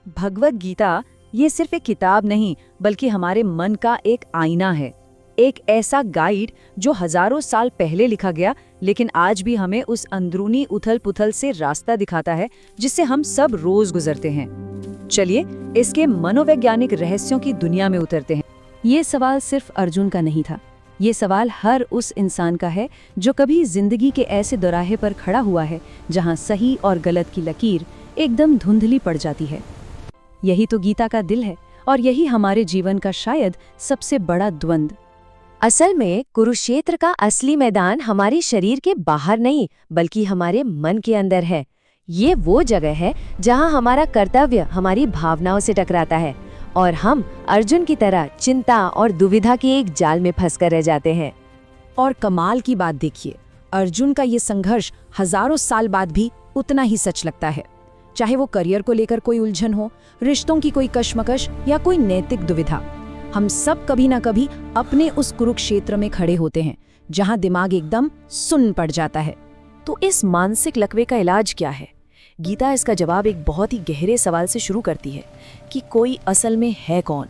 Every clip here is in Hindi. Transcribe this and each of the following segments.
भगवद गीता ये सिर्फ एक किताब नहीं बल्कि हमारे मन का एक आईना है, एक ऐसा गाइड जो हजारों साल पहले लिखा गया लेकिन आज भी हमें उस अंदरूनी उथल-पुथल से रास्ता दिखाता है जिससे हम सब रोज गुजरते हैं। चलिए इसके मनोवैज्ञानिक रहस्यों की दुनिया में उतरते हैं। ये सवाल सिर्फ अर्जुन का नहीं था, ये सवाल हर उस इंसान का है जो कभी जिंदगी के ऐसे दौराहे पर खड़ा हुआ है जहां सही और गलत की लकीर एकदम धुंधली पड़ जाती है। यही तो गीता का दिल है और यही हमारे जीवन का शायद सबसे बड़ा द्वंद्व। असल में कुरुक्षेत्र का असली मैदान हमारे शरीर के बाहर नहीं बल्कि हमारे मन के अंदर है। ये वो जगह है जहां हमारा कर्तव्य हमारी भावनाओं से टकराता है और हम अर्जुन की तरह चिंता और दुविधा के एक जाल में फंसकर रह जाते हैं। और कमाल की बात देखिए, अर्जुन का ये संघर्ष हजारों साल बाद भी उतना ही सच लगता है। चाहे वो करियर को लेकर कोई उलझन हो, रिश्तों की कोई कश्मकश या कोई नैतिक दुविधा, हम सब कभी ना कभी अपने उस कुरुक्षेत्र में खड़े होते हैं जहां दिमाग एकदम सुन्न पड़ जाता है। तो इस मानसिक लकवे का इलाज क्या है? गीता इसका जवाब एक बहुत ही गहरे सवाल से शुरू करती है कि कोई असल में है कौन।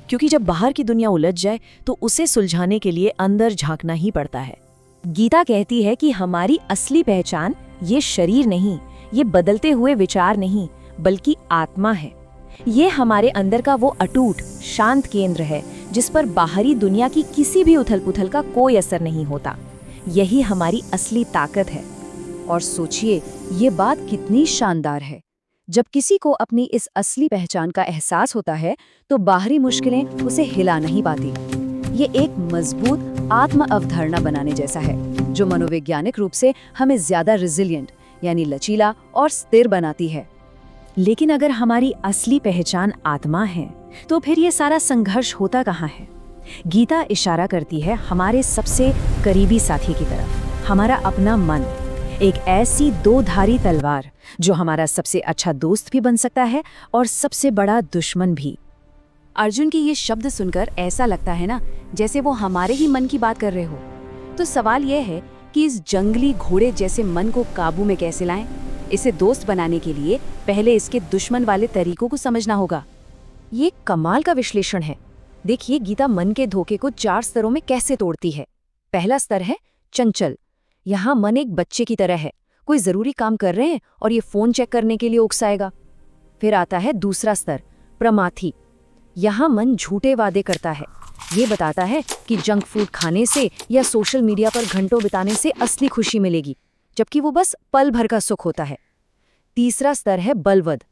क्योंकि जब बाहर की दुनिया उलझ जाए तो उसे सुलझाने के लिए अंदर झांकना ही पड़ता है। गीता कहती है कि हमारी असली पहचान ये शरीर नहीं, ये बदलते हुए विचार नहीं, बल्कि आत्मा है। ये हमारे अंदर का वो अटूट शांत केंद्र है जिस पर बाहरी दुनिया की किसी भी उथल-पुथल का कोई असर नहीं होता। यही हमारी असली ताकत है। और सोचिए ये बात कितनी शानदार है। जब किसी को अपनी इस असली पहचान का एहसास होता है तो बाहरी मुश्किलें उसे हिला नहीं पाती। ये एक मजबूत आत्म अवधारणा बनाने जैसा है जो मनोवैज्ञानिक रूप से हमें ज्यादा रिजिलिएंट यानी लचीला और स्थिर बनाती है। लेकिन अगर हमारी असली पहचान आत्मा है तो फिर ये सारा संघर्ष होता कहाँ है? गीता इशारा करती है हमारे सबसे करीबी साथी की तरफ, हमारा अपना मन, एक ऐसी दो-धारी तलवार जो हमारा सबसे अच्छा दोस्त भी बन सकता है और सबसे बड़ा दुश्मन भी। अर्जुन की ये शब्द सुनकर ऐसा लगता है ना जैसे वो हमारे ही मन की बात कर रहे हो। तो सवाल यह है कि इस जंगली घोड़े जैसे मन को काबू में कैसे लाएं? इसे दोस्त बनाने के लिए पहले इसके दुश्मन वाले तरीकों को समझना होगा। ये कमाल का विश्लेषण है। देखिए गीता मन के धोखे को 4 स्तरों में कैसे तोड़ती है। पहला स्तर है चंचल। यहाँ मन एक बच्चे की तरह है, कोई जरूरी काम कर रहे हैं और ये फोन चेक करने के लिए उकसाएगा। फिर आता है दूसरा स्तर प्रमाथी। यहाँ मन झूठे वादे करता है, ये बताता है कि जंक फूड खाने से या सोशल मीडिया पर घंटों बिताने से असली खुशी मिलेगी, जबकि वो बस पल भर का सुख होता है। तीसरा स्तर है बलवद।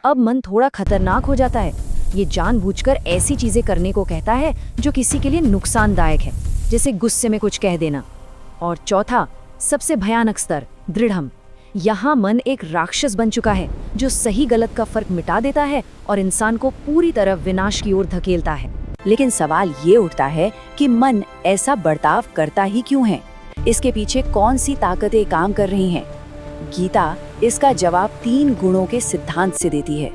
अब मन थोड़ा खतरनाक हो जाता है, ये जानबूझकर ऐसी चीजें करने को कहता है जो किसी के लिए नुकसानदायक है, जैसे गुस्से में कुछ कह देना। और चौथा सबसे भयानक स्तर दृढ़म। यहाँ मन एक राक्षस बन चुका है जो सही गलत का फर्क मिटा देता है और इंसान को पूरी तरह विनाश की ओर धकेलता है। लेकिन सवाल ये उठता है कि मन ऐसा बर्ताव करता ही क्यों है? इसके पीछे कौन सी ताकतें काम कर रही हैं? गीता इसका जवाब 3 गुणों के सिद्धांत से देती है।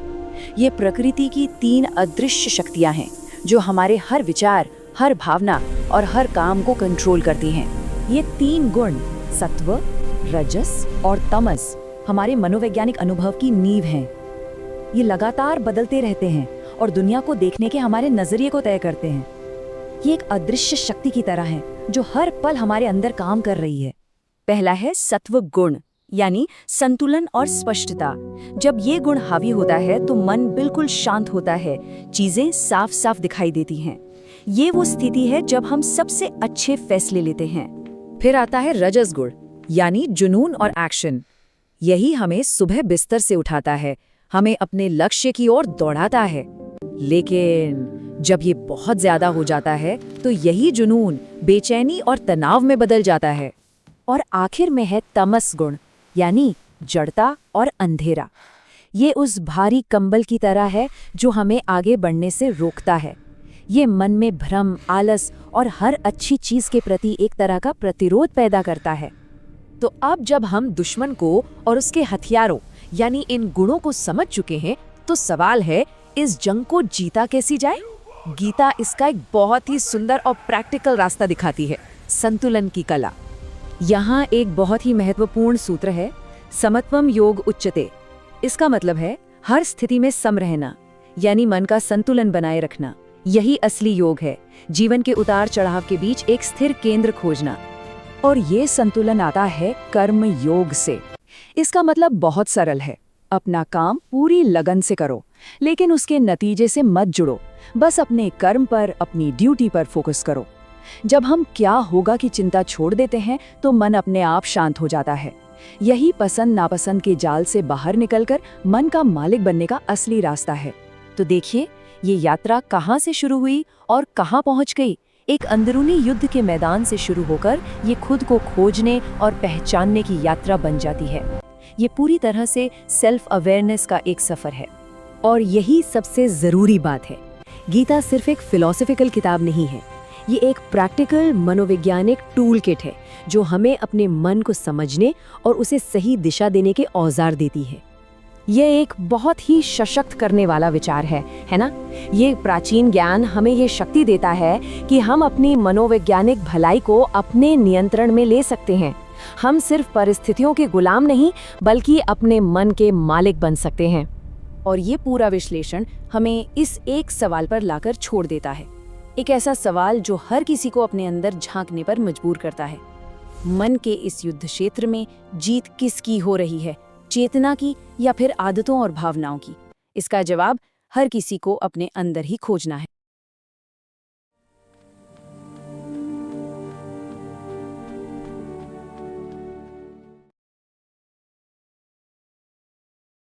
ये प्रकृति की 3 अदृश्य शक्तियां हैं जो हमारे हर विचार, हर भावना और हर काम को कंट्रोल करती हैं। ये 3 गुण सत्व, रजस और तमस हमारे मनोवैज्ञानिक अनुभव की नींव हैं। ये लगातार बदलते रहते हैं और दुनिया को देखने के हमारे नजरिए को तय करते हैं। ये एक अदृश्य शक्ति की तरह है जो हर पल हमारे अंदर काम कर रही है। पहला है सत्व गुण यानी संतुलन और स्पष्टता। जब ये गुण हावी होता है तो मन बिल्कुल शांत होता है, चीजें साफ साफ दिखाई देती हैं। ये वो स्थिति है जब हम सबसे अच्छे फैसले लेते हैं। फिर आता है रजस गुण यानी जुनून और एक्शन। यही हमें सुबह बिस्तर से उठाता है, हमें अपने लक्ष्य की ओर दौड़ाता है। लेकिन जब ये बहुत ज्यादा हो जाता है तो यही जुनून बेचैनी और तनाव में बदल जाता है। और आखिर में है तमस गुण यानी जड़ता और अंधेरा। ये उस भारी कंबल की तरह है जो हमें आगे बढ़ने से रोकता है। ये मन में भ्रम, आलस और हर अच्छी चीज के प्रति एक तरह का प्रतिरोध पैदा करता है। तो अब जब हम दुश्मन को और उसके हथियारों यानी इन गुणों को समझ चुके हैं तो सवाल है इस जंग को जीता कैसी जाए? गीता इसका एक बहुत ही सुंदर और प्रैक्टिकल रास्ता दिखाती है, संतुलन की कला। यहाँ एक बहुत ही महत्वपूर्ण सूत्र है, समत्वम योग उच्यते। इसका मतलब है हर स्थिति में सम रहना, यानी मन का संतुलन बनाए रखना, यही असली योग है। जीवन के उतार चढ़ाव के बीच एक स्थिर केंद्र खोजना। और ये संतुलन आता है कर्म योग से। इसका मतलब बहुत सरल है, अपना काम पूरी लगन से करो, लेकिन उसके नतीजे से मत जुड़ो। बस अपने कर्म पर, अपनी ड्यूटी पर फोकस करो। जब हम क्या होगा की चिंता छोड़ देते हैं तो मन अपने आप शांत हो जाता है। यही पसंद नापसंद के जाल से बाहर निकलकर मन का मालिक बनने का असली रास्ता है। तो देखिए, ये यात्रा कहाँ से शुरू हुई और कहाँ पहुँच गई। एक अंदरूनी युद्ध के मैदान से शुरू होकर ये खुद को खोजने और पहचानने की यात्रा बन जाती है। ये पूरी तरह से सेल्फ अवेयरनेस का एक सफर है। और यही सबसे जरूरी बात है, गीता सिर्फ एक फिलॉसफिकल किताब नहीं है, ये एक प्रैक्टिकल मनोवैज्ञानिक टूल किट है जो हमें अपने मन को समझने और उसे सही दिशा देने के औजार देती है। ये एक बहुत ही सशक्त करने वाला विचार है ना? ये प्राचीन ज्ञान हमें ये शक्ति देता है कि हम अपनी मनोवैज्ञानिक भलाई को अपने नियंत्रण में ले सकते हैं। हम सिर्फ परिस्थितियों के गुलाम नहीं, बल्कि अपने मन के मालिक बन सकते हैं। और ये पूरा विश्लेषण हमें इस एक सवाल पर लाकर छोड़ देता है, एक ऐसा सवाल जो हर किसी को अपने अंदर झांकने पर मजबूर करता है। मन के इस युद्ध क्षेत्र में जीत किसकी हो रही है, चेतना की या फिर आदतों और भावनाओं की? इसका जवाब हर किसी को अपने अंदर ही खोजना है।